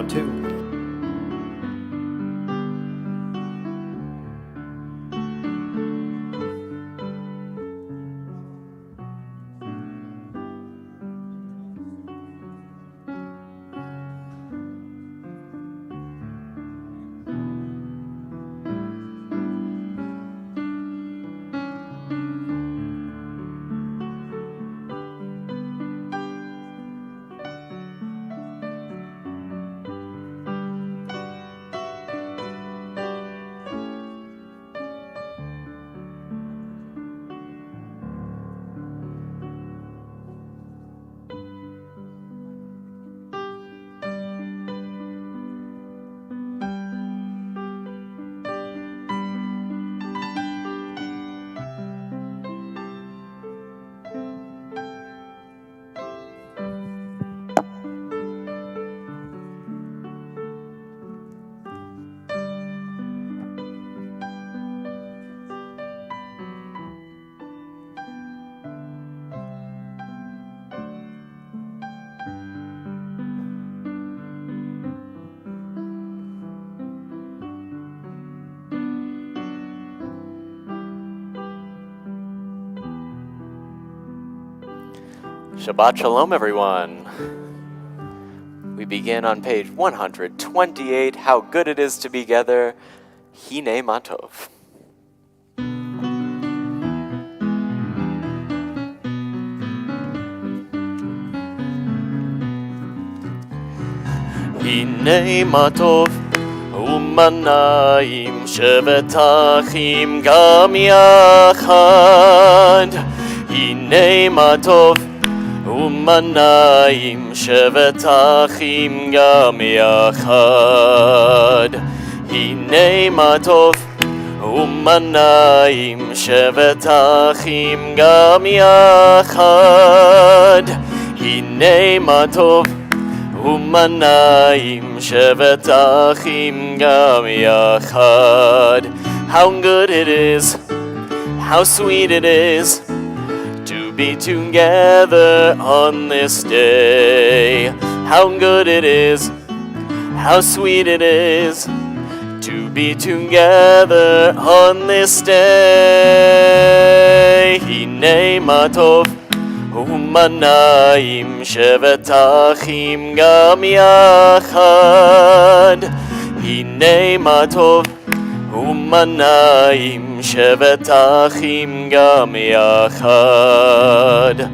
1, 2. Shabbat Shalom, everyone. We begin on page 128, How Good It Is to Be Together, Hine Matov. Hine Matov, Umanayim Shevet Achim Gam Yachad. Hine Matov, Umanayim Shevet Achim Gam Yachad. Hine Matov, Umanayim Shevet Achim Gam Yachad. Hine Matov, Umanayim Shevet Achim Gam Yachad. How good it is, how sweet it is to be together on this day. How good it is, how sweet it is to be together on this day. Hine Matov, Umanayim Shevet Achim Gam Yachad. Hine Matov, Umanayim Shevet Achim Gam Yachad.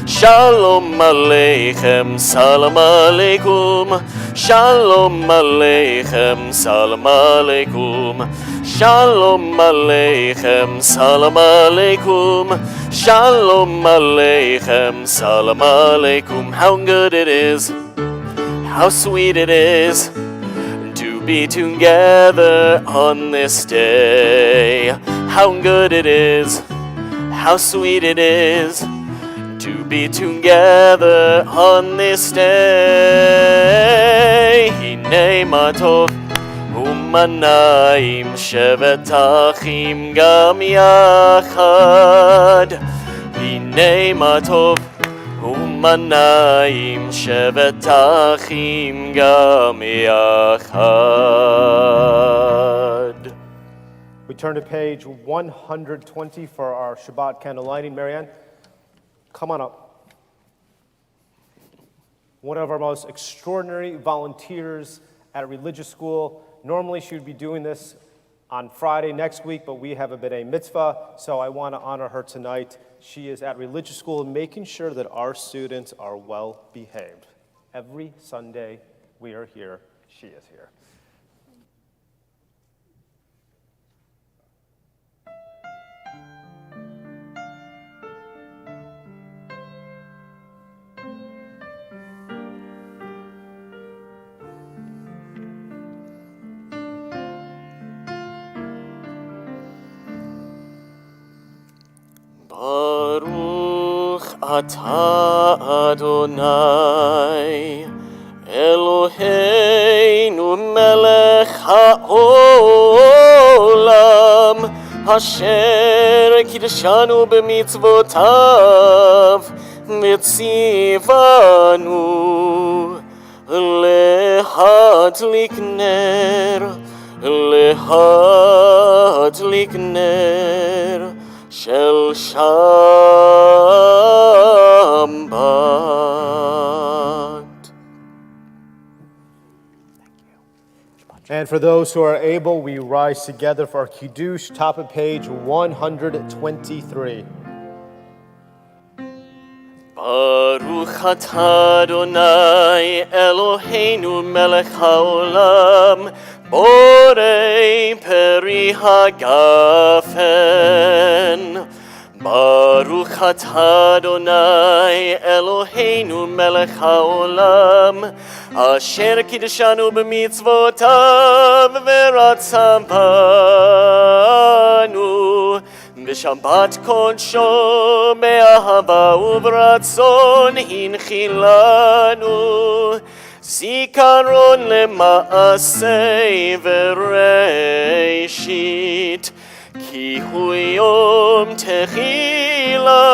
Shalom Aleichem, Salam Aleikum. Shalom Aleichem, Salam Aleikum. Shalom Aleichem, Salam Aleikum. Shalom Aleichem, Salam Aleikum. How good it is, how sweet it is to be together on this day. How good it is, how sweet it is to be together on this day. Hine Matov, Umanayim Shevet Achim Gam Yachad. Hine Matov, Umanayim Shevet Achim Gam Yachad. We turn to page 120 for our Shabbat candle lighting. Marianne, come on up. One of our most extraordinary volunteers at a religious school. Normally she would be doing this on Friday next week, but we have a b'nai mitzvah, so I want to honor her tonight. She is at religious school making sure that our students are well behaved. Every Sunday we are here, she is here. Baruch Atah Adonai Eloheinu melech haolam Asher kiddushanu b'mitzvotav v'tzivanu להדליק נר, להדליק נר של שבת. And for those who are able, we rise together for our Kiddush, top of page 123. Baruch atah Adonai Eloheinu melech haolam borei peri hagafen. Baruch atah Adonai Eloheinu melech haolam asher kiddushanu b'mitzvotav v'ratzavanu בשבת קודשו באהבה וברצון הנחילנו זיכרון למעשה וראשית כי הוא יום תחילה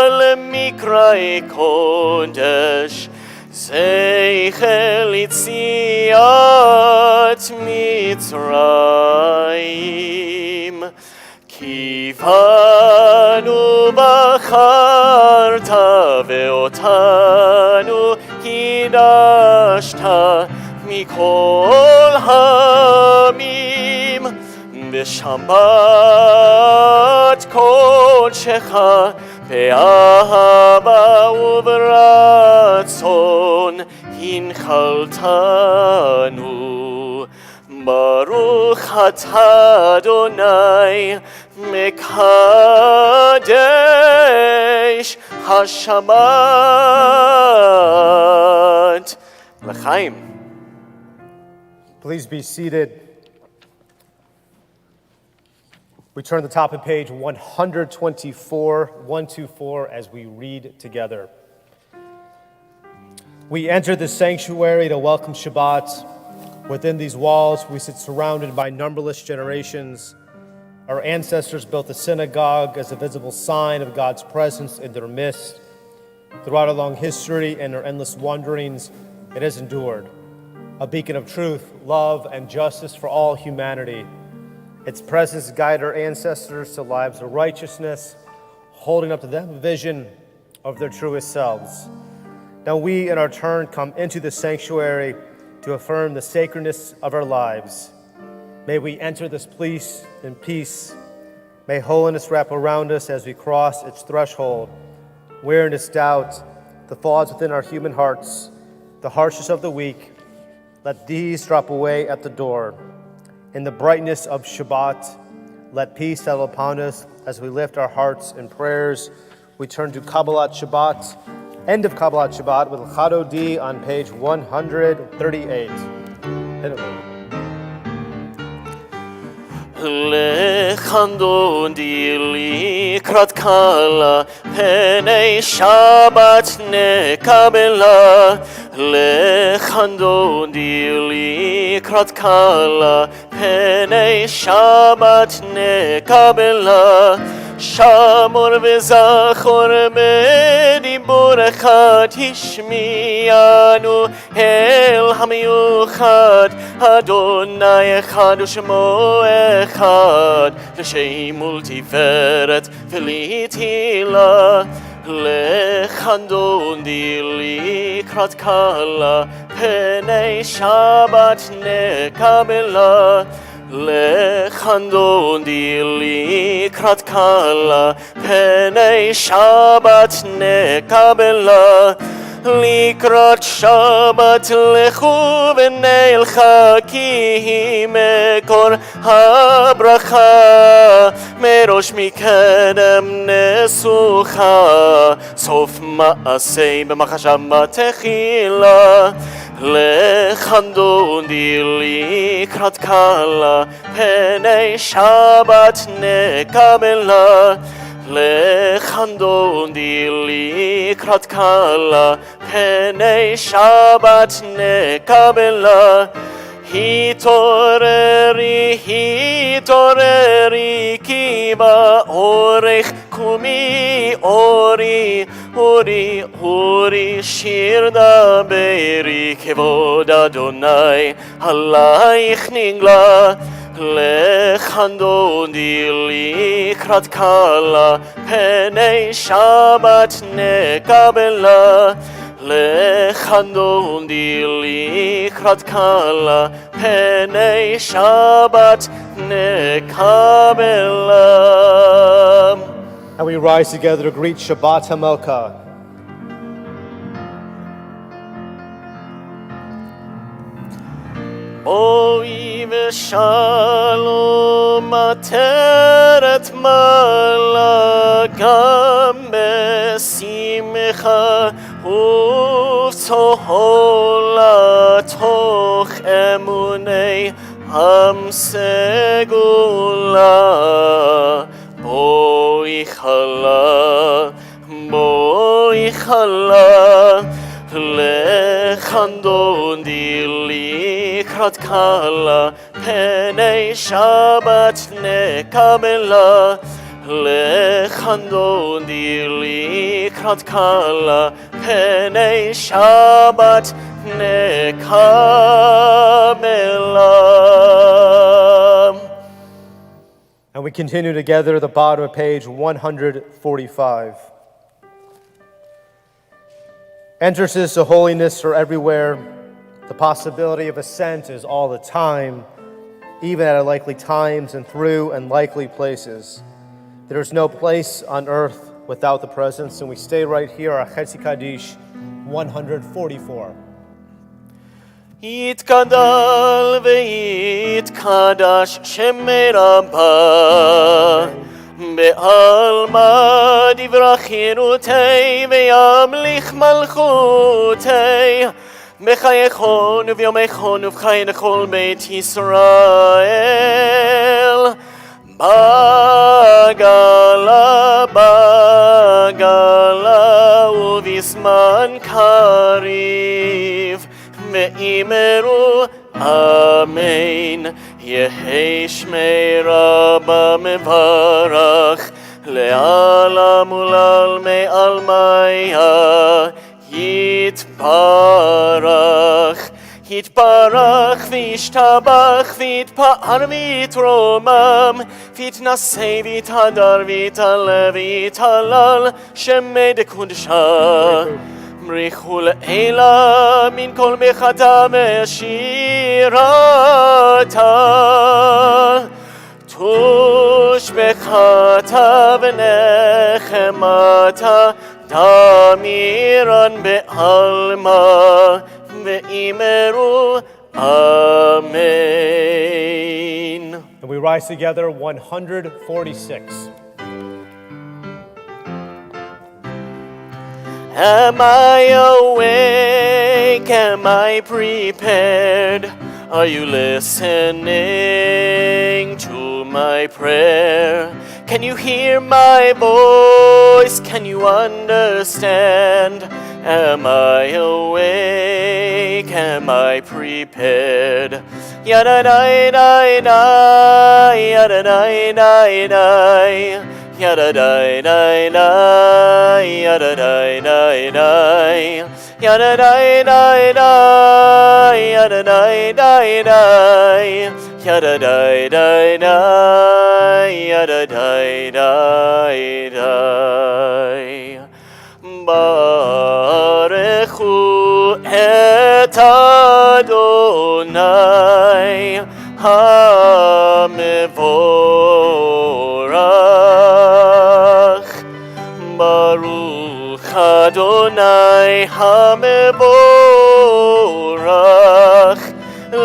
למקראי קודש זכר ליציאת מצרים כיוונו בחרת ואותנו קידשת מכל העמים בשבת קודשך באהבה וברצון הנחלתנו ברוך אתה אדוני מקדש השבת לחיים. Please be seated. We turn to the top of page 124 as we read together. We enter the sanctuary to welcome Shabbat. Within these walls, we sit surrounded by numberless generations. Our ancestors built the synagogue as a visible sign of God's presence in their midst. Throughout our long history and our endless wanderings, it has endured, a beacon of truth, love, and justice for all humanity. Its presence guided our ancestors to lives of righteousness, holding up to them a vision of their truest selves. Now we, in our turn, come into the sanctuary to affirm the sacredness of our lives. May we enter this place in peace. May holiness wrap around us as we cross its threshold. Weariness, doubt, the flaws within our human hearts, the harshness of the weak, let these drop away at the door. In the brightness of Shabbat, let peace settle upon us as we lift our hearts in prayers. We turn to Kabbalat Shabbat, end of Kabbalat Shabbat with Chado D on page 138. לחנדו דילי קראת קלה פני שבת נקבלה לחנדו דילי קראת קלה פני שבת נקבלה שמור וזכור בדיבור אחד השמיענו אל המיוחד אדוני אחד ושמו אחד לשם ולתפארת ולתהילה לחנדון דילי קראת קלה פני שבת נקבלה לחנדון דילי קראת קלה פני שבת נקבלה לקראת שבת לכו ונלכה כי היא מקור הברכה מראש מקדם נסוכה סוף מעשה במחשבה תחילה לחנדון דילי קראת קלה פני שבת נקבלה לחנדון דילי קראת קלה פני שבת נקבלה התעוררי התעוררי כי באורך קומי אורי אורי שיר דברי כבוד אדוני עלייך נגלה לכאן דודי לקראת קלה פני שבת נקבלה לכאן דודי לקראת קלה פני שבת נקבלה. And we rise together to greet Shabbat HaMelkah. בואי ושלום עטרת מעלה גם בשמחה ובצהלה תוך אמוני עם סגולה. בואי חלה לכאן דודי לקראת קלה פני שבת נקבלה לכאן דודי לקראת קלה פני שבת נקבלה. And we continue together at the bottom of page 145. Entrances to holiness are everywhere. The possibility of ascent is all the time, even at unlikely times and through unlikely places. There is no place on earth without the presence, and we stay right here at Chetzi Kaddish 144. יתגדל ויתקדש שמי רבה בעלמא דברה חירותי וימליך מלכותי בחייכון וביומייכון ובחיי לכל בית ישראל בגלה ובזמן קריב ואמרו אמן. יהי שמי רבה מברך לעלם ולעלמי עלמיה יתברך. יתברך וישתבח ויתפאר ויתרומם ויתנשא ויתהדר ויתעלה ויתהלל שמי דקודשה. בריחו לעילה מן כל מחתה ושירתה תושבחתה ונחמתה תמירן בעלמא ואמרו אמן. And we rise together 146. Am I awake? Am I prepared? Are you listening to my prayer? Can you hear my voice? Can you understand? Am I awake? Am I prepared? Yada-dai-dai-dai, yada-dai-dai-dai. Yada dai dai dai, yada dai dai dai, yada dai dai dai, yada dai dai dai, yada dai dai dai, yada dai dai dai. Barechu et Adonai HaMevorach. Baruch Adonai HaMevorach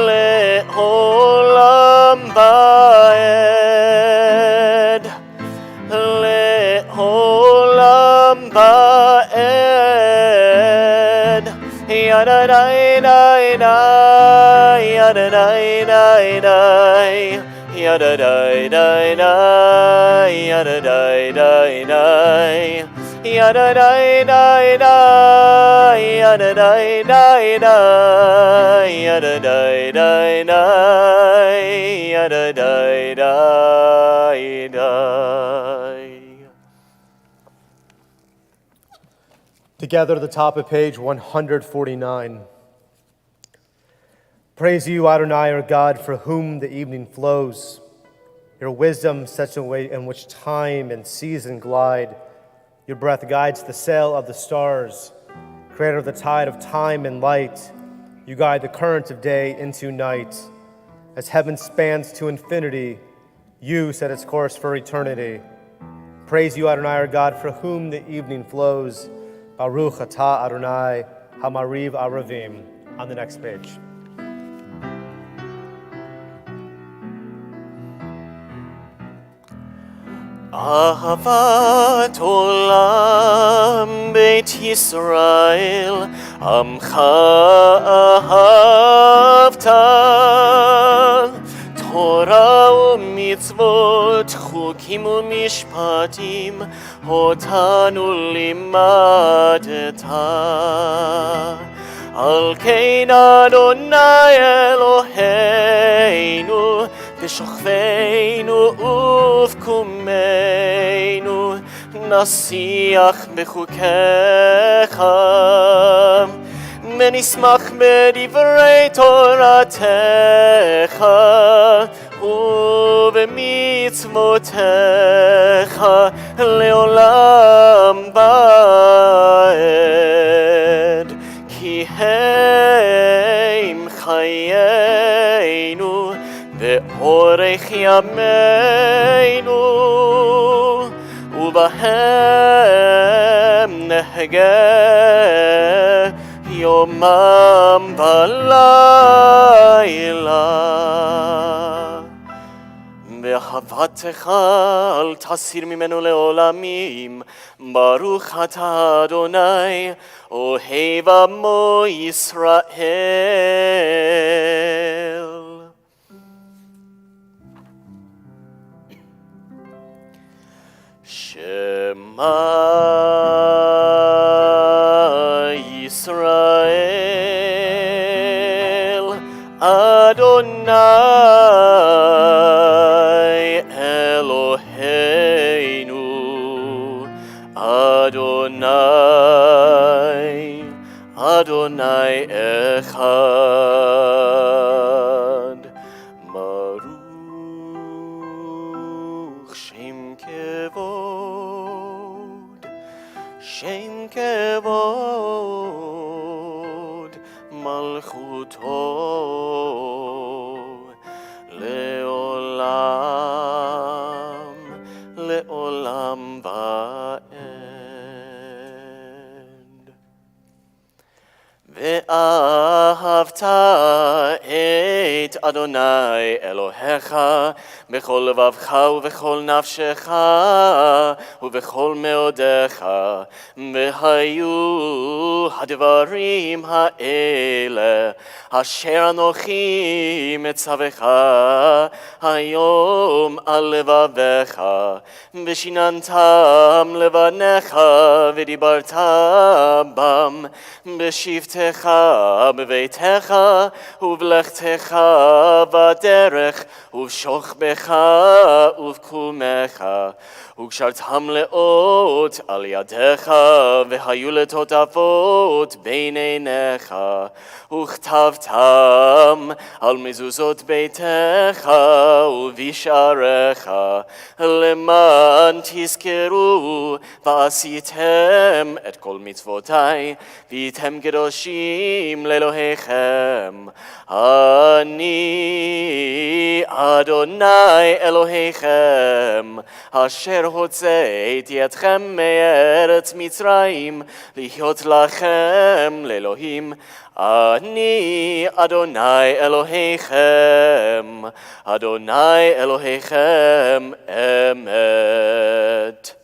le'olam ba'ed le'olam ba'ed. Yada dai dai dai, yada dai dai dai, yada dai dai dai, yada dai dai dai, yada dai dai dai, yada dai dai dai, yada dai dai dai, yada dai dai dai. Together at the top of page 149. Praise you, Adonai, our God, for whom the evening flows. Your wisdom such a way in which time and season glide. Your breath guides the sail of the stars. Creator of the tide of time and light, you guide the current of day into night. As heaven spans to infinity, you set its course for eternity. Praise you, Adonai, our God, for whom the evening flows. Baruch atah Adonai, hamariv aravim. On the next page. Ahavat olam Beit Yisrael, Amcha ahavta, Torah u'mitzvot, chukim u'mishpatim, otanu limadeta. Al kein Adonai Eloheinu, B'shochveinu uvkumeinu, Nasiach bechukecha, Menismach bedivrei Toratecha, Uvemitzvotecha, Leolam vaed, Ki heim chayeinu, Ve'orech yameinu, Ubahem nehgeh yomam v'layla. Ve'ahavatecha al tasir mimenu leolamim, Baruch atah Adonai, Ohev amo Yisrael. Shema Yisrael, Adonai Eloheinu, Adonai Echad. Baruch Shem Kevod, Malchuto Leolam va'ed. Ve'ahavta et Adonai Elohecha bechol levavcha ubechol nafshecha ubechol meodecha, v'hayu hadvarim ha'ele asher anochi metzavecha hayom al levavecha, v'shinantam levanecha v'dibarta bam b'shivtecha b'veitecha uv'lechtecha v'derech uv'shochbecha uv'kumecha ug'shartam leot al yadecha v'hayu letotafot bein einecha uchtavtam al mezuzot beitecha uv'isharecha leman tizkeru v'asitem et kol mitzvotai v'yitem kedoshim lelohechem. Ani Adonai Elohechem, asher hotzeiti etchem me'eretz Mitzrayim, lihyot lachem le'Elohim. Ani Adonai Elohechem, Adonai Elohechem emet.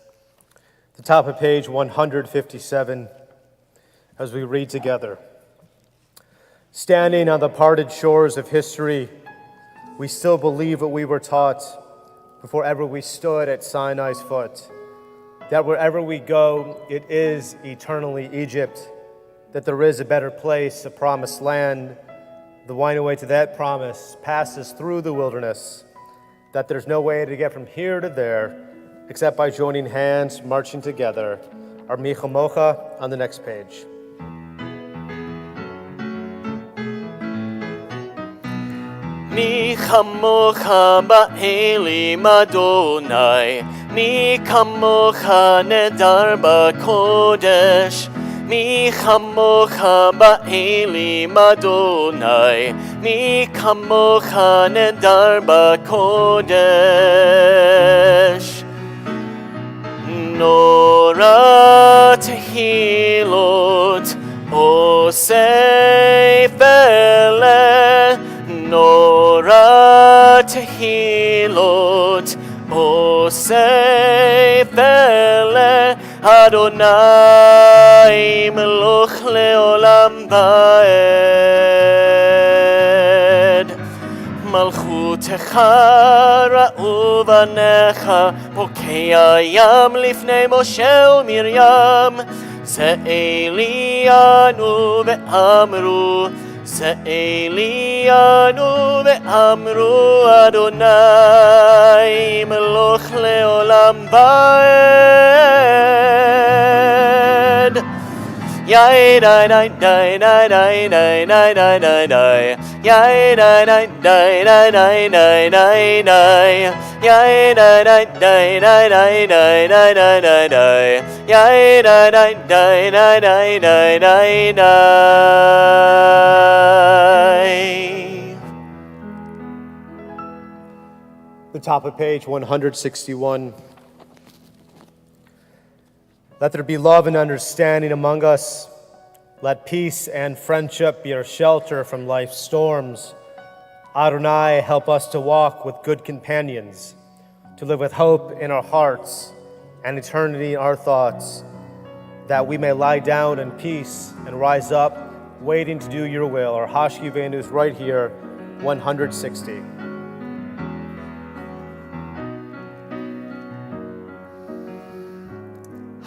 The top of page 157, as we read together. Standing on the parted shores of history, we still believe what we were taught before ever we stood at Sinai's foot, that wherever we go, it is eternally Egypt, that there is a better place, a promised land. The winding way to that promise passes through the wilderness, that there's no way to get from here to there except by joining hands, marching together our Mi Chamocha on the next page. Mi chamocha ba'elim Adonai, mi kamocha nedar b'kodesh, mi chamocha ba'elim Adonai, mi kamocha nedar b'kodesh. Nora tehilot osei fele, Nora tehilot osei fele, Adonai meloch leolam ba'ed. Malchutecha ra'u banecha, pokei hayam lifnei Moshe u'Miriam, Ze'eliyanu ve'amru, Ze'eliyanu ve'amru, Adonai meloch leolam ba'ed. Yai dai dai dai dai dai dai dai dai dai dai. Yai dai dai dai dai dai dai dai dai. Yai dai dai dai dai dai dai dai dai dai dai. Yai dai dai dai dai dai dai dai dai. The top of page 161. Let there be love and understanding among us. Let peace and friendship be our shelter from life's storms. Adonai, help us to walk with good companions, to live with hope in our hearts and eternity in our thoughts, that we may lie down in peace and rise up, waiting to do your will. Our Hashkivenu is right here, 160.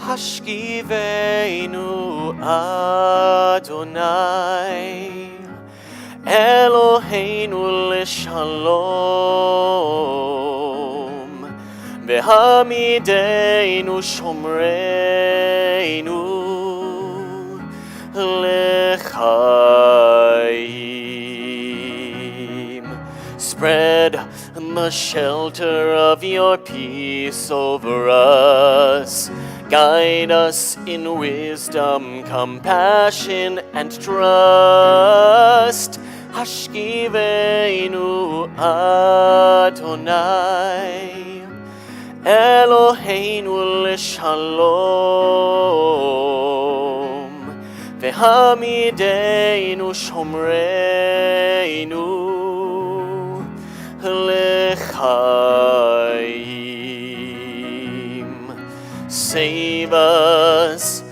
Hashkivenu Adonai, Eloheinu l'shalom, v'hamideinu shomreinu l'chaim. Spread the shelter of your peace over us. Guide us in wisdom, compassion, and trust. Hashkivenu Adonai, Eloheinu l'shalom, v'hamideinu shomreinu l'chaim. Save us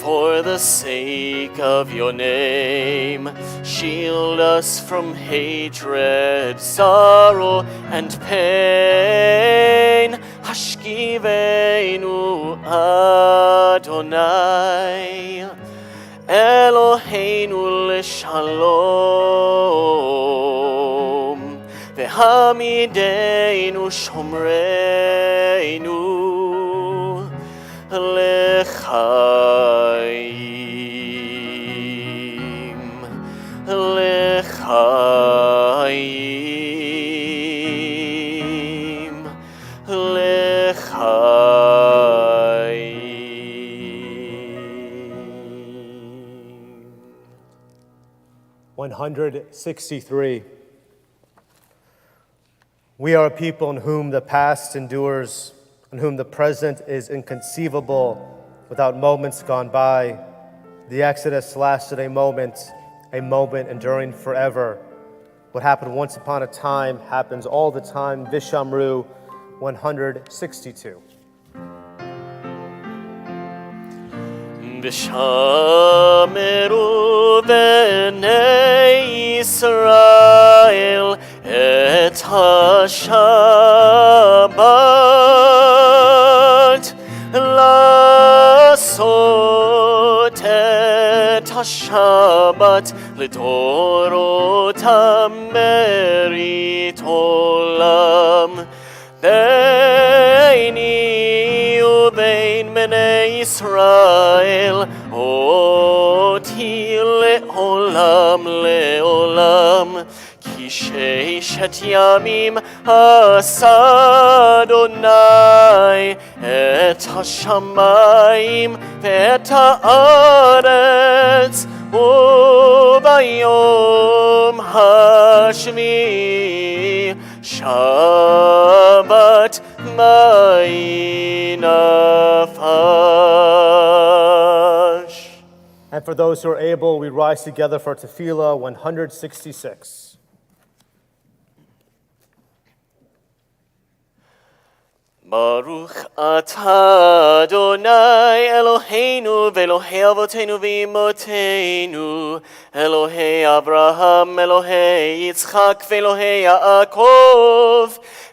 for the sake of your name. Shield us from hatred, sorrow, and pain. Hashkivenu Adonai, Eloheinu l'shalom, v'hamideinu shomreinu l'chaim, l'chaim, l'chaim. 163. We are a people in whom the past endures, in whom the present is inconceivable without moments gone by. The Exodus lasted a moment enduring forever. What happened once upon a time happens all the time. Vishamru 162. Vishameru b'nei Yisrael et ha-Shabbat, לעשות את השבת לדורותם ברית עולם, ביני ובין בין בני ישראל, אותי לעולם לעולם. כי ששת ימים עשה אדוני את השמיים ואת הארץ, וביום השביעי שבת מי נפש. And for those who are able, we rise together for Tefillah 166. ברוך אתה אדוני אלוהינו ואלוהי אבותינו ואמותינו, אלוהי אברהם, אלוהי יצחק ואלוהי יעקב,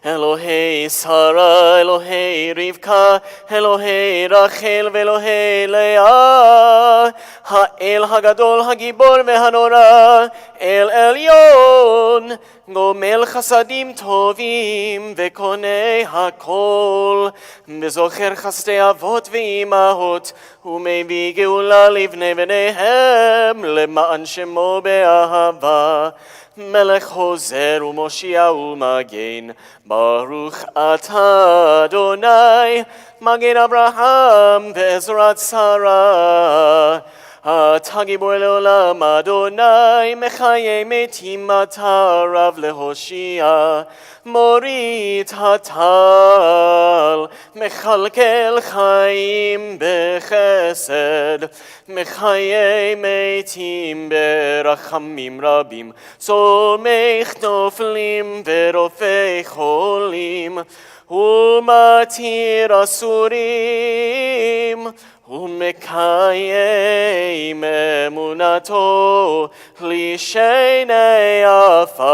אלוהי שרה, אלוהי רבקה, אלוהי רחל ואלוהי לאה, האל הגדול הגיבור והנורא, אל עליון, גומל חסדים טובים וקונה הכל, וזוכר חסדי אבות ואימהות, ומביא גאולה לבני בניהם למען שמו באהבה, מלך חוזר ומושיע ומגן. ברוך אתה אדוני מגן אברהם ועזרת שרה, אתה גיבור לעולם אדוני, מחיה מתים אתה רב להושיע, מוריד הטל, מכלכל חיים בחסד, מחיה מתים ברחמים רבים, צומח נופלים ורופא חולים, ומתיר אסורים, ומקיים אמונתו לשני עפר,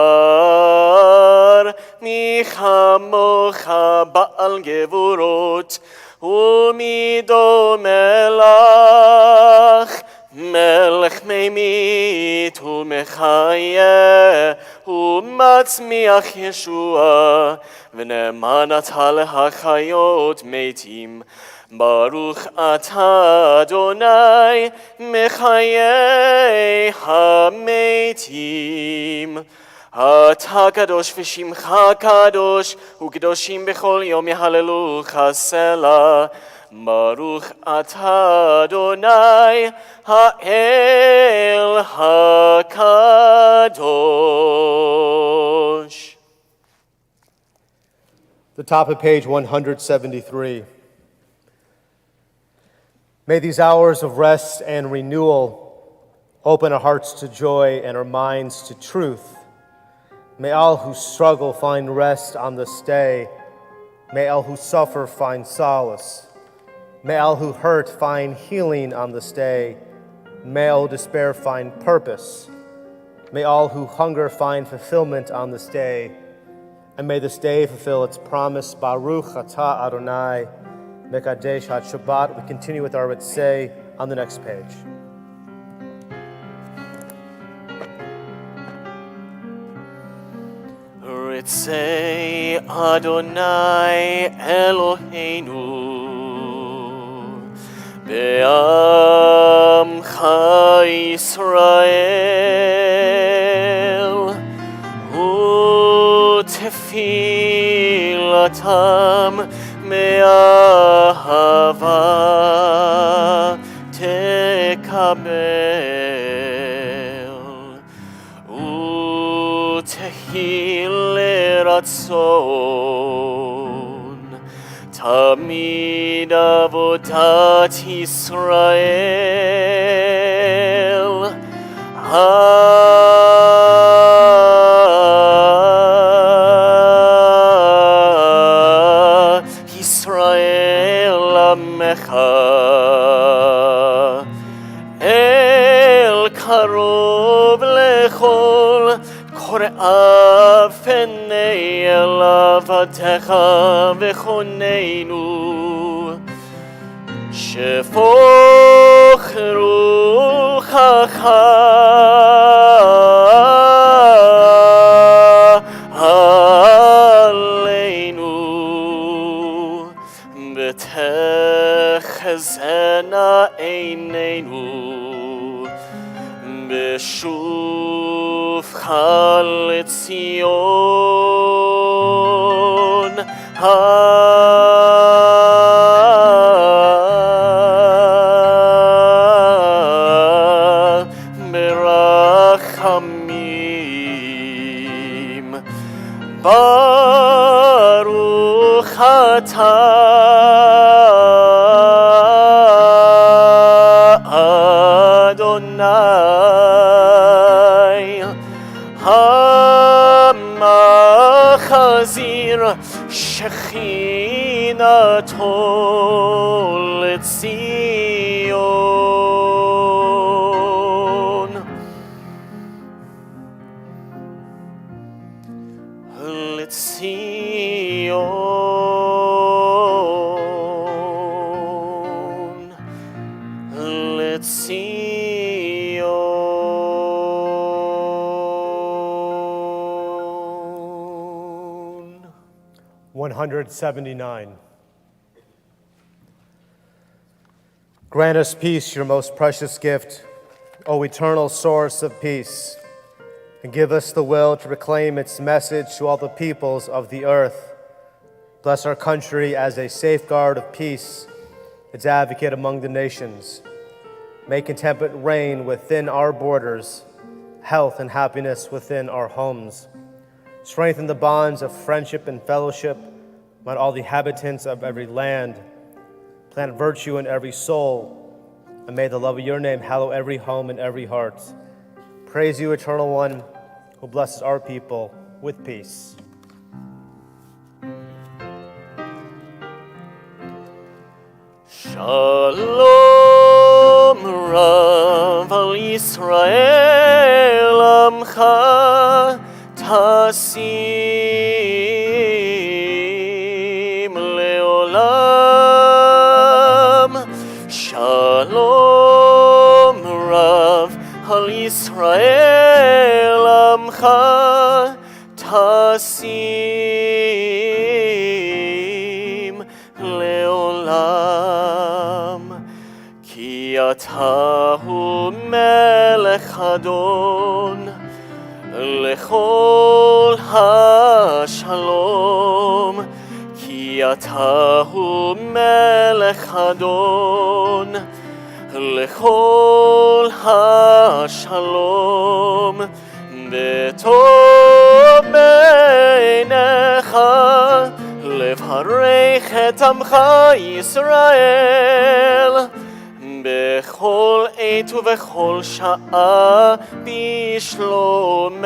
מי כמוך בעל גבורות, ומי דומה לך, מלך ממית ומחיה, ומצמיח ישועה, ונאמן אתה להחיות מתים. ברוך אתה אדוני מחיי המתים. אתה קדוש ושמך קדוש, וקדושים בכל יום יהללוך סלה. ברוך אתה אדוני האל הקדוש. The top of page 173. May these hours of rest and renewal open our hearts to joy and our minds to truth. May all who struggle find rest on this day. May all who suffer find solace. May all who hurt find healing on this day. May all who despair find purpose. May all who hunger find fulfillment on this day. And may this day fulfill its promise. Baruch atah Adonai, Mekadesh Shabbat. We continue with our Ritzei on the next page. Ritzei Adonai Eloheinu Be'amcha Yisrael U'tefilatam me'ahava tekabel U'tehil ratzon tamid avodat Yisrael Yisrael amecha el karov lechol kore'av penei elavatecha v'choneinu shefoch ruchacha aleinu b'teh תחזינה עינינו בשובך לציון. ברחמים ברוך אתה אדוני המחזיר שכינתו לציון. לציון, לציון. 179. Grant us peace, your most precious gift, O eternal source of peace, and give us the will to proclaim its message to all the peoples of the earth. Bless our country as a safeguard of peace, its advocate among the nations. Make contentment reign within our borders, health and happiness within our homes. Strengthen the bonds of friendship and fellowship among all the inhabitants of every land. Plant virtue in every soul, and may the love of your name hallow every home and every heart. Praise you, Eternal One, who blesses our people with peace. Shalom Rav al Yisrael Amcha Tasim Leolam. Shalom Rav al Yisrael Amcha Tasim Leolam. Ki atahu melech adon lechol ha-shalom. Ki atahu melech adon lechol ha-shalom. B'tov beinecha לברך את עמך ישראל בכל עת ובכל שעה בשלומך.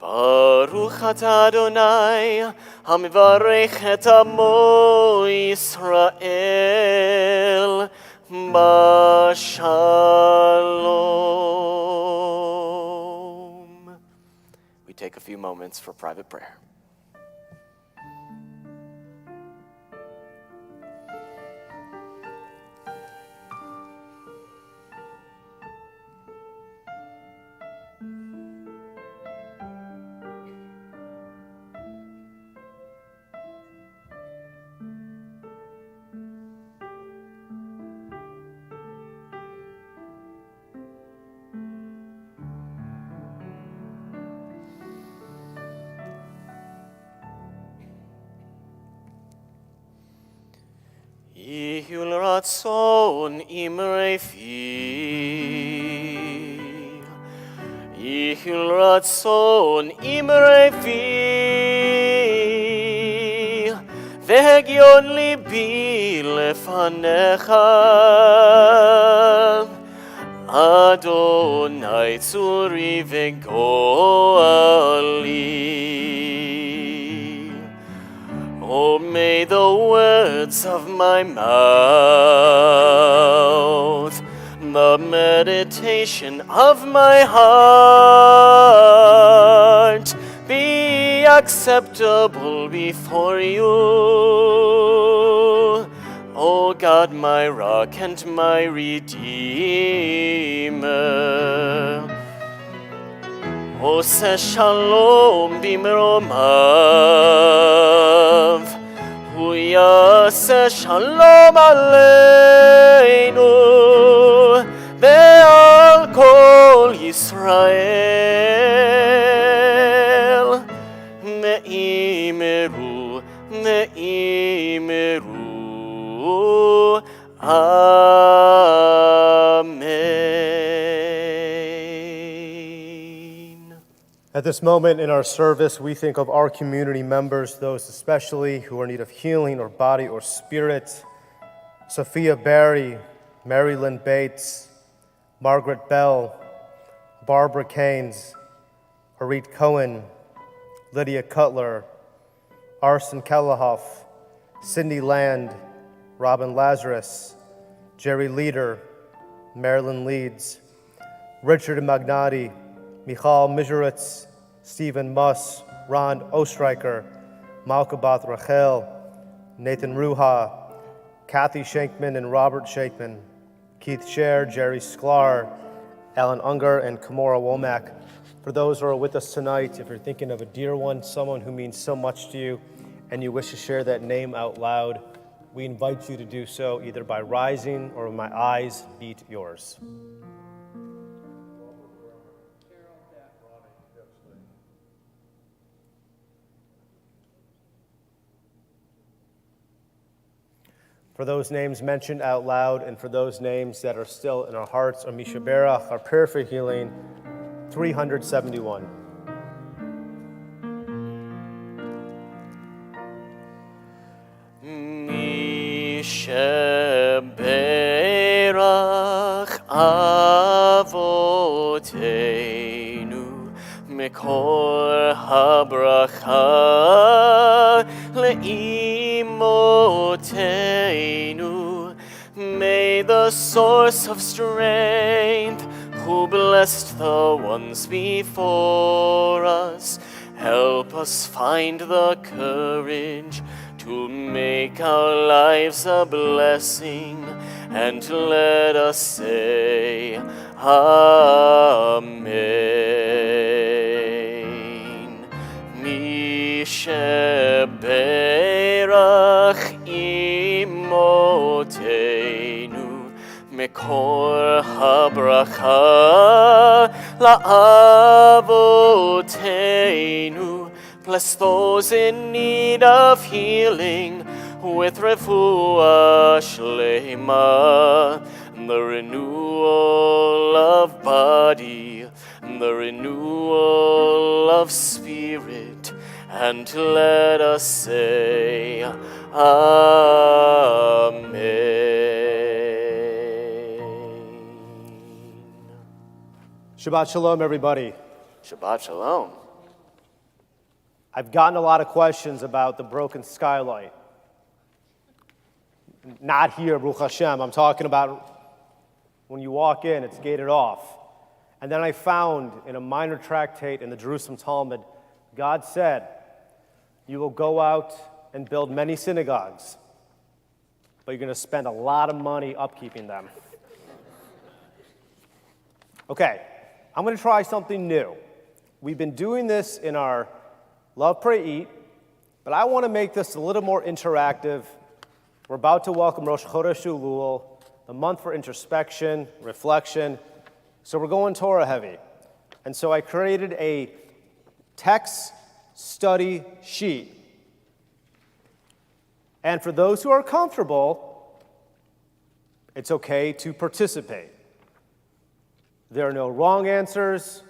ברוך אתה אדוני המברך את עמו ישראל Shalom. We take a few moments for private prayer. יהיו לרצון אמרי פי, יהיו לרצון אמרי פי, והגיון ליבי לפניך, אדוני צורי וגואלי. Oh, may the words of my mouth, the meditation of my heart be acceptable before you, O God, my rock and my redeemer. עושה שלום במרומיו, הוא יעשה שלום עלינו ועל כל ישראל. נאמרו, נאמרו, Amen. At this moment in our service, we think of our community members, those especially who are in need of healing or body or spirit. Sophia Barry, Mary Lynn Bates, Margaret Bell, Barbara Keynes, Harit Cohen, Lydia Cutler, Arson Kellehoff, Cindy Land, Robin Lazarus, Jerry Leader, Marilyn Leeds, Richard Magnati, Michal Mizuritz, Stephen Muss, Ron Ostreicher, Malkabath Rachel, Nathan Ruha, Kathy Shankman and Robert Shankman, Keith Scher, Jerry Sklar, Alan Unger, and Kamora Womack. For those who are with us tonight, if you're thinking of a dear one, someone who means so much to you, and you wish to share that name out loud, we invite you to do so either by rising or with my eyes beat yours. For those names mentioned out loud and for those names that are still in our hearts, or Misha Berach, our prayer for healing, 371. Misha Berach Avoteinu Mekor HaBracha Le'imoteinu. May the source of strength, who blessed the ones before us, help us find the courage to make our lives a blessing, and to let us say, Amen. Misha Berach Imoteinu Mekor HaBracha La'avoteinu. Bless those in need of healing with refuah shlema, the renewal of body, the renewal of spirit, and to let us say, Amen. Shabbat Shalom, everybody. Shabbat Shalom. I've gotten a lot of questions about the broken skylight. Not here, Baruch Hashem. I'm talking about when you walk in, it's gated off. And then I found in a minor tractate in the Jerusalem Talmud, God said, you will go out and build many synagogues, but you're going to spend a lot of money upkeeping them. Okay, I'm going to try something new. We've been doing this in our Love, Pray, Eat, but I want to make this a little more interactive. We're about to welcome Rosh Chodesh Elul, the month for introspection, reflection, so we're going Torah heavy. And so I created a text study sheet. And for those who are comfortable, it's okay to participate. There are no wrong answers.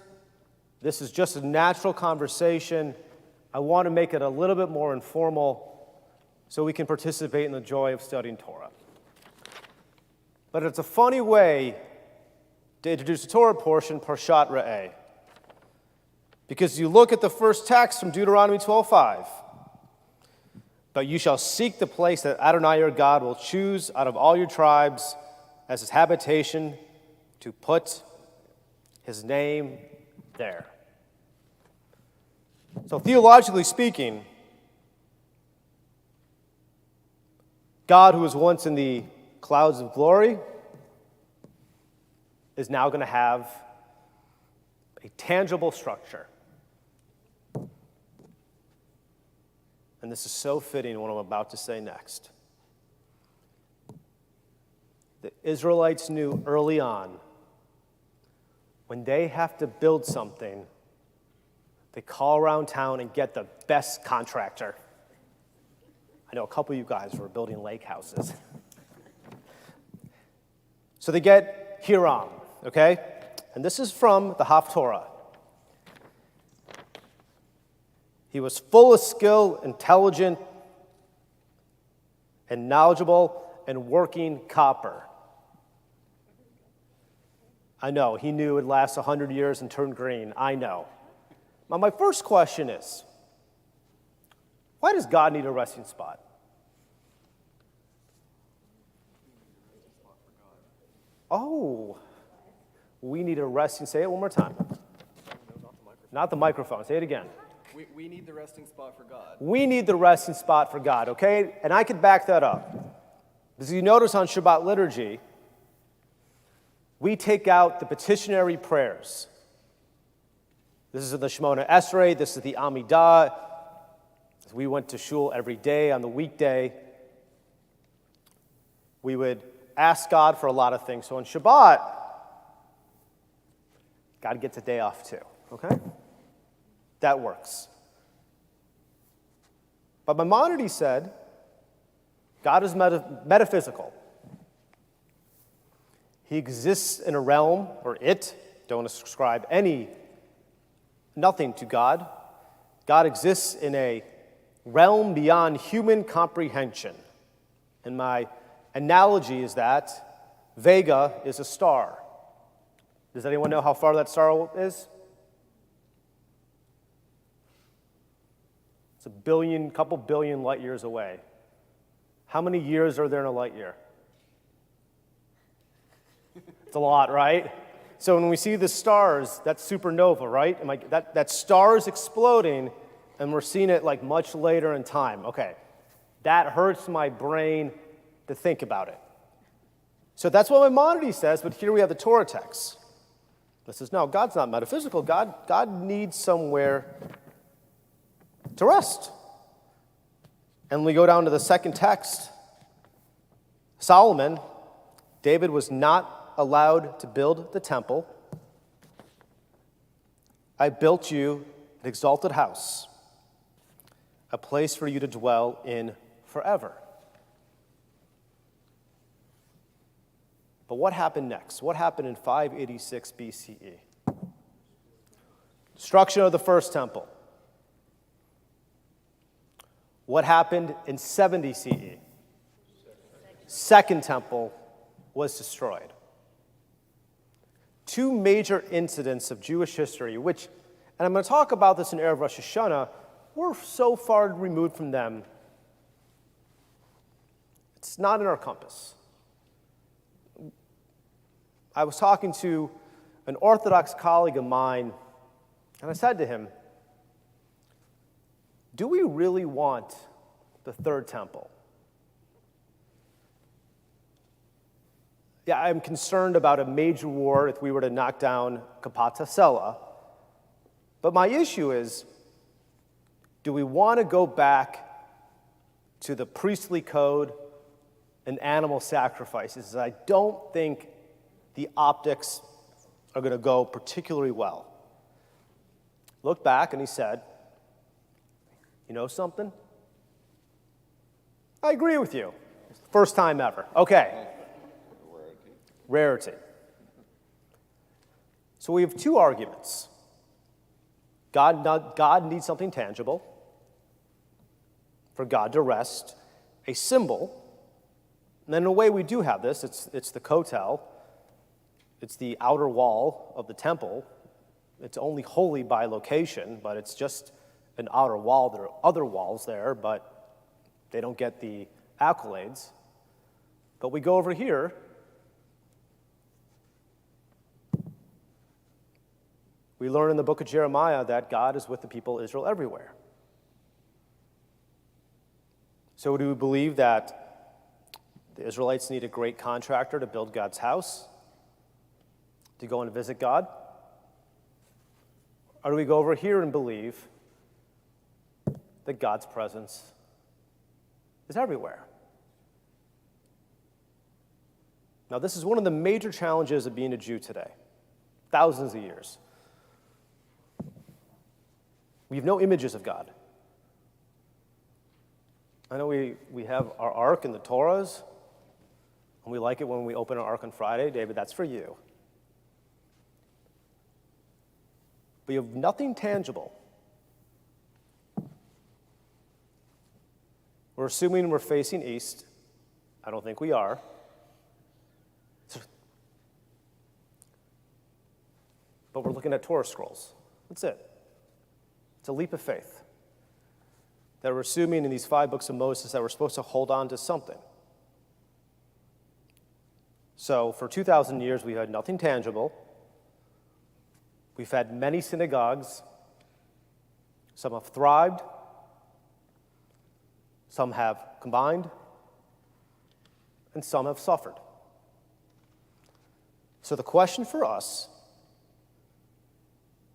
This is just a natural conversation. I want to make it a little bit more informal so we can participate in the joy of studying Torah. But it's a funny way to introduce the Torah portion, Parshat Re'eh. Because you look at the first text from Deuteronomy 12:5. But you shall seek the place that Adonai your God will choose out of all your tribes as his habitation to put his name there. So theologically speaking, God, who was once in the clouds of glory, is now going to have a tangible structure. And this is so fitting what I'm about to say next. The Israelites knew early on, when they have to build something, they call around town and get the best contractor. I know a couple of you guys were building lake houses. So they get Hiram, okay? And this is from the Haftorah. He was full of skill, intelligent, and knowledgeable, and working copper. I know, he knew it would last 100 years and turn green. I know. Now, my first question is, why does God need a resting spot? Oh, we need a resting. Say it one more time. Not the microphone. Say it again. We need the resting spot for God. We need the resting spot for God, okay? And I could back that up. As you notice on Shabbat liturgy, we take out the petitionary prayers. This is the Shemona Esrei. This is the Amidah. We went to shul every day on the weekday. We would ask God for a lot of things. So on Shabbat, God gets a day off too, okay? That works. But Maimonides said, God is metaphysical. He exists in a realm, or don't ascribe nothing to God. God exists in a realm beyond human comprehension. And my analogy is that Vega is a star. Does anyone know how far that star is? It's couple billion light years away. How many years are there in a light year? It's a lot, right? So when we see the stars, that's supernova, right? That star is exploding, and we're seeing it like much later in time. Okay, that hurts my brain to think about it. So that's what Maimonides says, but here we have the Torah text. It says, no, God's not metaphysical. God needs somewhere to rest. And we go down to the second text. Solomon, David was not allowed to build the temple. I built you an exalted house, a place for you to dwell in forever. But what happened next? What happened in 586 BCE? Destruction of the first temple. What happened in 70 CE? Second temple was destroyed. Two major incidents of Jewish history, and I'm going to talk about this in Erev Rosh Hashanah, we're so far removed from them, it's not in our compass. I was talking to an Orthodox colleague of mine, and I said to him, do we really want the third temple? Yeah, I'm concerned about a major war if we were to knock down Kapata Sela. But my issue is, do we want to go back to the priestly code and animal sacrifices? I don't think the optics are going to go particularly well. Looked back and he said, you know something? I agree with you. First time ever. Okay. Rarity. So we have two arguments. God needs something tangible for God to rest, a symbol. And then in a way we do have this. It's the kotel. It's the outer wall of the temple. It's only holy by location, but it's just an outer wall. There are other walls there, but they don't get the accolades. But we go over here. We learn in the book of Jeremiah that God is with the people of Israel everywhere. So do we believe that the Israelites need a great contractor to build God's house, to go and visit God? Or do we go over here and believe that God's presence is everywhere? Now, this is one of the major challenges of being a Jew today, thousands of years. We have no images of God. I know we have our ark in the Torahs, and we like it when we open our ark on Friday. David, that's for you. But you have nothing tangible. We're assuming we're facing east. I don't think we are. But we're looking at Torah scrolls. That's it. It's a leap of faith that we're assuming in these 5 books of Moses that we're supposed to hold on to something. So for 2,000 years, we had nothing tangible. We've had many synagogues. Some have thrived. Some have combined. And some have suffered. So the question for us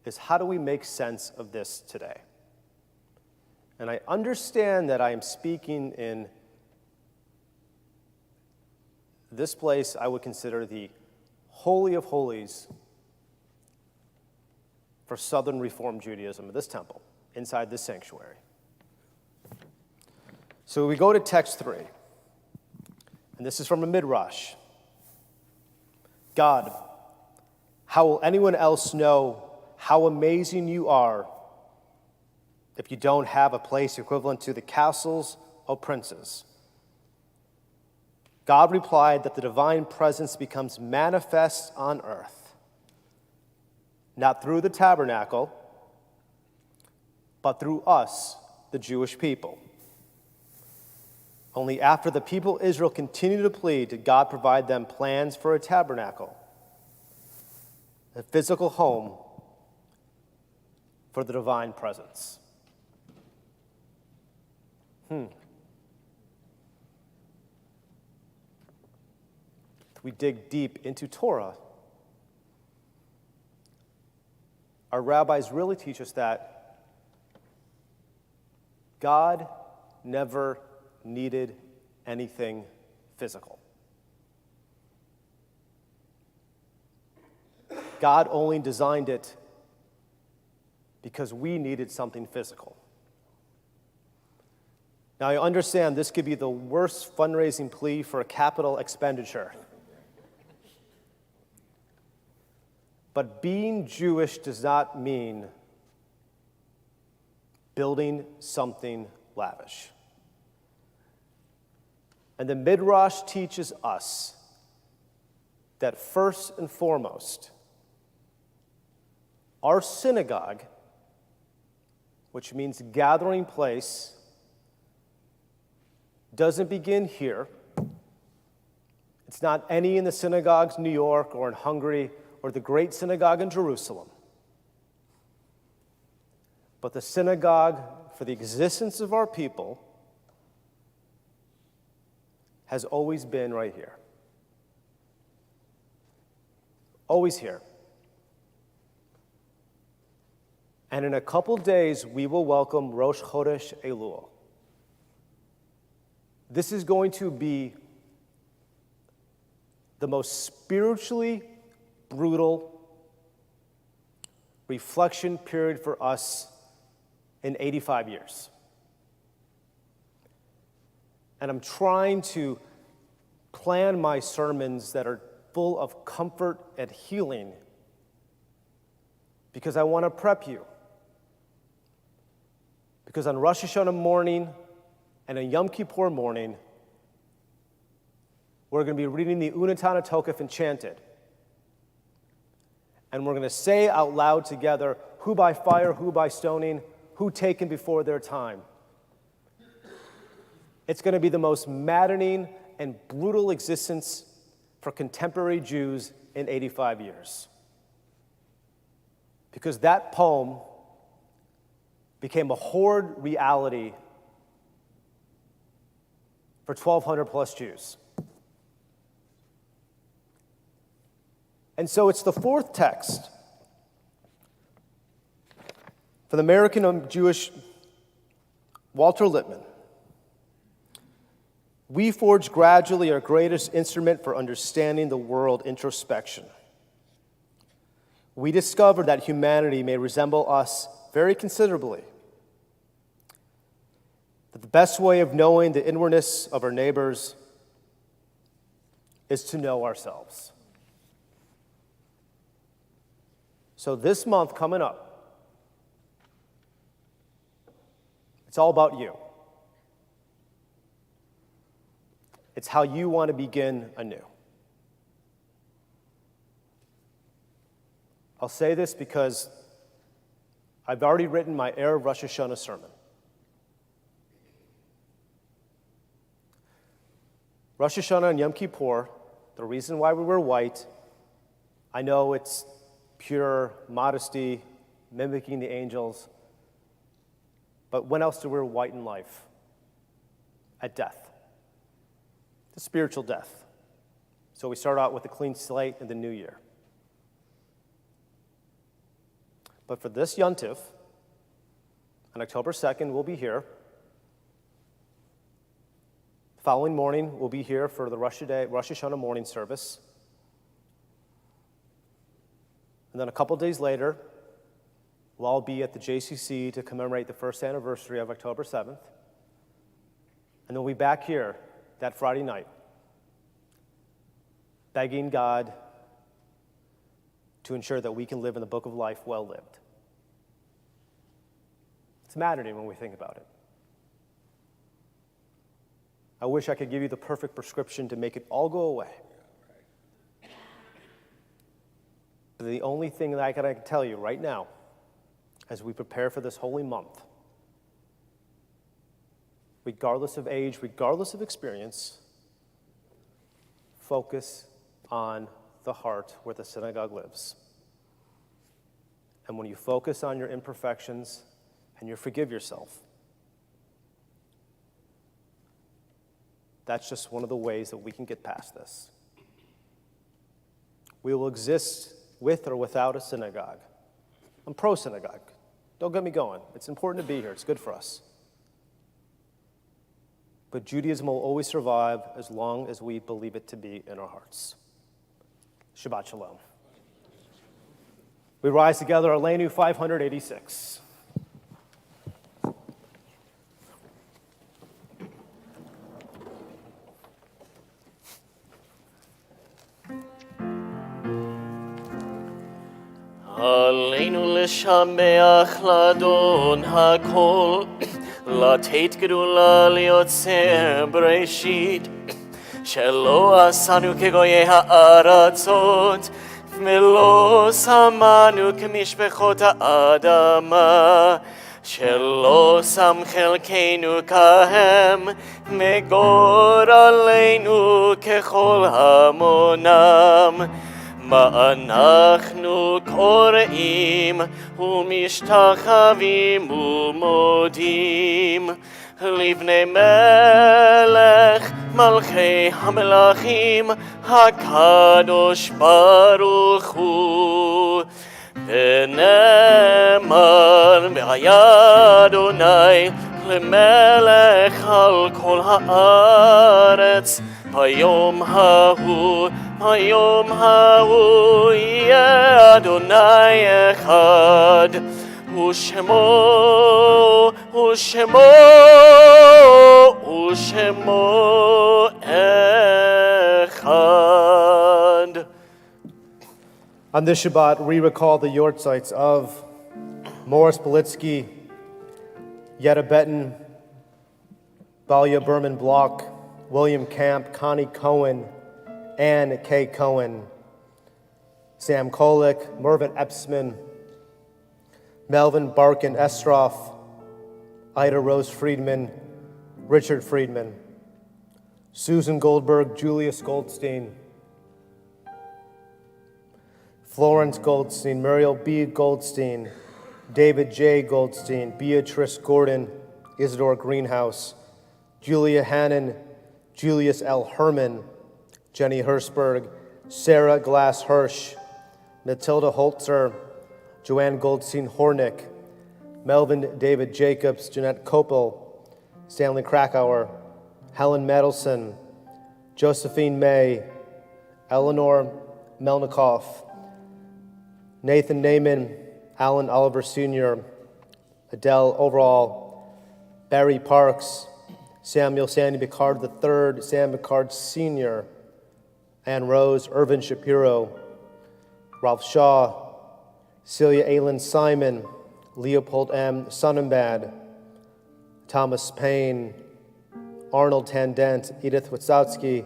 is, how do we make sense of this today? And I understand that I am speaking in this place I would consider the Holy of Holies for Southern Reformed Judaism, this temple, inside this sanctuary. So we go to text 3, and this is from a midrash. God, how will anyone else know how amazing you are if you don't have a place equivalent to the castles of princes? God replied that the divine presence becomes manifest on earth, not through the tabernacle, but through us, the Jewish people. Only after the people of Israel continued to plead did God provide them plans for a tabernacle, a physical home for the divine presence. We dig deep into Torah. Our rabbis really teach us that God never needed anything physical. God only designed it because we needed something physical. Now, I understand this could be the worst fundraising plea for a capital expenditure. But being Jewish does not mean building something lavish. And the Midrash teaches us that first and foremost, our synagogue, which means gathering place, doesn't begin here. It's not any in the synagogues in New York or in Hungary or the great synagogue in Jerusalem. But the synagogue for the existence of our people has always been right here. Always here. And in a couple days, we will welcome Rosh Chodesh Elul. This is going to be the most spiritually brutal reflection period for us in 85 years. And I'm trying to plan my sermons that are full of comfort and healing because I want to prep you. Because on Rosh Hashanah morning and on Yom Kippur morning, we're going to be reading the Unatana Tokef enchanted. And we're going to say out loud together, who by fire, who by stoning, who taken before their time. It's going to be the most maddening and brutal existence for contemporary Jews in 85 years. Because that poem became a horrid reality for 1,200 plus Jews. And so it's the fourth text For the American Jewish Walter Lippmann, we forge gradually our greatest instrument for understanding the world, introspection. We discover that humanity may resemble us very considerably. That the best way of knowing the inwardness of our neighbors is to know ourselves. So this month coming up, it's all about you. It's how you want to begin anew. I'll say this because I've already written my Erev Rosh Hashanah sermon. Rosh Hashanah and Yom Kippur, the reason why we wear white, I know it's pure modesty, mimicking the angels, but when else do we wear white in life? At death. The spiritual death. So we start out with a clean slate in the new year. But for this Yontif, on October 2nd, we'll be here. The following morning, we'll be here for the Rosh Hashanah morning service. And then a couple days later, we'll all be at the JCC to commemorate the first anniversary of October 7th. And then we'll be back here that Friday night, begging God to ensure that we can live in the book of life well lived. It's maddening when we think about it. I wish I could give you the perfect prescription to make it all go away. But the only thing that I can tell you right now, as we prepare for this holy month, regardless of age, regardless of experience, focus on the heart where the synagogue lives. And when you focus on your imperfections and you forgive yourself, that's just one of the ways that we can get past this. We will exist with or without a synagogue. I'm pro-synagogue. Don't get me going. It's important to be here. It's good for us. But Judaism will always survive as long as we believe it to be in our hearts. Shabbat Shalom. We rise together, Aleinu 586. עלינו לשבח לאדון הכל, לתת גדולה ליוצר בראשית, שלא עשנו כגויי הארצות, ולא שמנו כמשפחות האדמה, שלא שם חלקנו כהם, מגורלנו ככל המונם. מה אנחנו קוראים ומשתחווים ומודים לבני מלך מלכי המלכים הקדוש ברוך הוא ונאמר והיה אדוני למלך על כל הארץ ביום ההוא היום ההוא יהיה אדוני אחד ושמו אחד. On this Shabbat, we recall the yortzites of Morris Belitsky, Yetta Benton, Balia Berman Block, William Camp, Connie Cohen, Ann K. Cohen, Sam Kolick, Mervyn Epsman, Melvin Barkin Estroff, Ida Rose Friedman, Richard Friedman, Susan Goldberg, Julius Goldstein, Florence Goldstein, Muriel B. Goldstein, David J. Goldstein, Beatrice Gordon, Isidore Greenhouse, Julia Hannon, Julius L. Herman, Jenny Hirschberg, Sarah Glass Hirsch, Matilda Holzer, Joanne Goldstein Hornick, Melvin David Jacobs, Jeanette Koppel, Stanley Krakauer, Helen Medelson, Josephine May, Eleanor Melnikoff, Nathan Naiman, Alan Oliver Sr., Adele Overall, Barry Parks, Samuel Sandy Picard III, Sam Picard Sr., Ann Rose, Irvin Shapiro, Ralph Shaw, Celia Aylin Simon, Leopold M. Sonnenbad, Thomas Payne, Arnold Tandent, Edith Wysocki,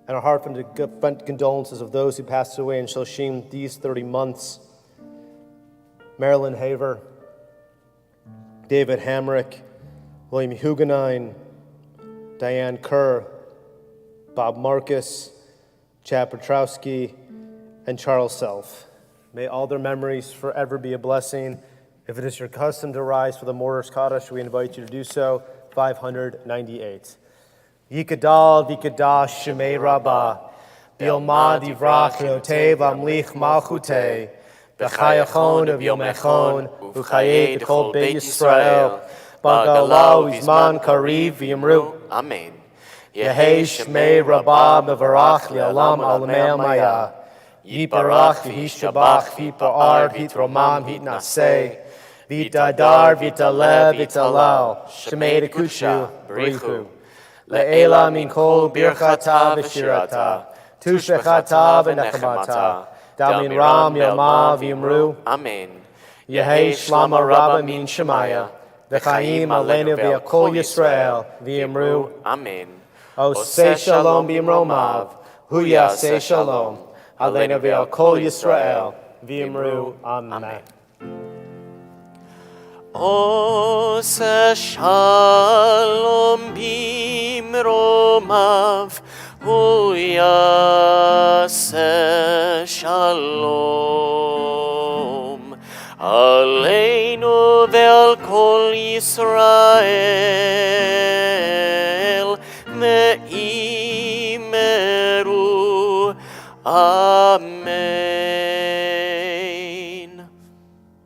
and our heartfelt condolences of those who passed away in Shloshim these 30 months. Marilyn Haver, David Hamrick, William Hugenine, Diane Kerr, Bob Marcus, Chad Petrowski, and Charles Self. May all their memories forever be a blessing. If it is your custom to rise for the Morris Kaddish, we invite you to do so. 598. Yikadal v'kadash shemei rabbah, bilma divrach neotei v'amlich malchutei, b'chayachon v'yomechon, v'chayei b'chol beit Yisrael, b'galau v'zman kariv v'yimru. Amen. Yehei shemei rabbah mevarach li'olam alamei maya. Yiparach v'hishabach v'ipa'ar v'tromam v'itnaseh, v'itadar v'italev v'talal, shemei dekuchu b'richu. Le'ela min kol birchata v'shirata, tushechata v'nechamata, damin ram yama v'imru. Amen. Yehei shlama rabba min shemaya, v'chaim aleinu v'yakol Yisrael v'imru. Amen. Oseh shalom b'imromav, hu yaseh shalom, aleinu v'yakol Yisrael v'imru. Amen. Oseh shalom b'imromav, hu yaseh shalom, aleinu ve'al kol Yisrael ve'imeru. Amen.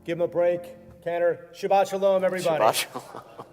Give him a break. Cantor, Shabbat Shalom, everybody. Shabbat shalom.